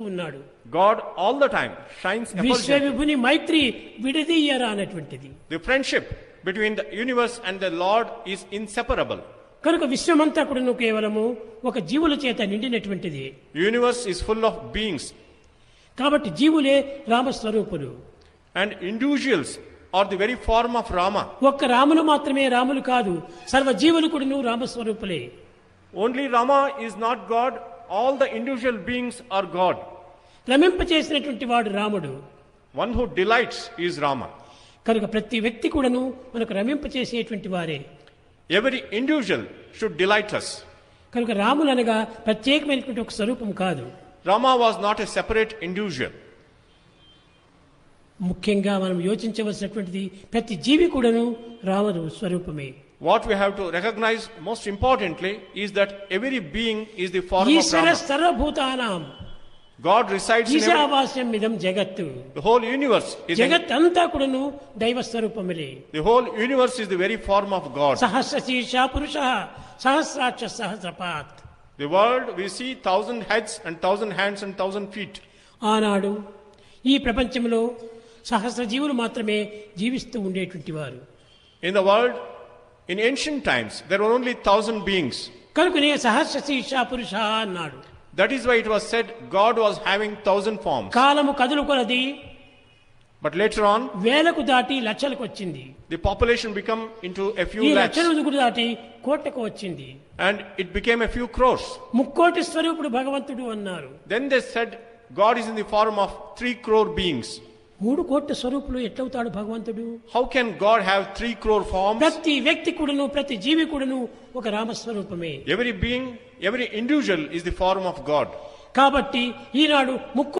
ఉన్నాడు. God all the time shines effulgently. విశ్వవిభుని మైత్రి విడదీయరా అనేటువంటిది. The friendship between the universe and the Lord is inseparable. కనుక విశ్వమంతా కూడాను కేవలము ఒక జీవుల చేత నిండినటువంటిది. The universe is full of beings. కాబట్టి జీవులే రామస్వరూపులు. And individuals are the very form of Rama. ఒక్క రాములు మాత్రమే రాములు కాదు, సర్వ జీవులు కూడాను రామస్వరూపులే. Only Rama is not God, all the individual beings are God. రమింపచేసినటువంటి వాడు రాముడు. One who delights is Rama. కనుక ప్రతి వ్యక్తి కూడాను మనకు రమింపచేసేటువంటి వారే. Every individual should delight us. కనుక రాములు అనగా ప్రత్యేకమైనటువంటి ఒక స్వరూపం కాదు. Rama was not a separate individual. ముఖ్యంగా మనం యోచించవలసినటువంటిది ప్రతి జీవి కూడాను రాముడు స్వరూపమే. What we have to recognize most importantly is that every being is the form of Eshwara Rama. సర్వభూతానాం God resides in every, ఈశావాస్యం ఇదం జగత్తు. the whole universe is జగత్ అంతా కూడాను దైవ స్వరూపములే. the whole universe is the very form of God. సహస్ర శీర్ష పురుష సహస్రాక్ష సహస్రపాత్. The world we see 1,000 heads and 1,000 hands and 1,000 feet. ఆనాడు ఈ ప్రపంచంలో సహస్ర జీవులు మాత్రమే జీవిస్తూ ఉండేటువంటి వారు. In the world in ancient times there were only 1,000 beings. కనుకనే సహస్ర శీర్ష పురుష అన్నాడు. That is why it was said God was having 1,000 forms. కాలము కదులు కొలది But later on వేలకు దాటి లక్షలకు వచ్చింది. the population became into a few ఈ lakhs లక్షలకు దాటి కోట్లకు వచ్చింది. and it became a few crores. ముక్కోటి స్వరూపుడు భగవంతుడు అన్నారు. Then they said God is in the form of 3 crore beings. 3 కోట్ల స్వరూపులు ఎట్లవుతాడు భగవంతుడు? How can God have 3 crore forms? ప్రతి వ్యక్తి కూడాను ప్రతి జీవి కూడాను ఒక రామస్వరూపమే. Every being, every individual is the form of God. కాబట్టి ఈనాడు ముక్కు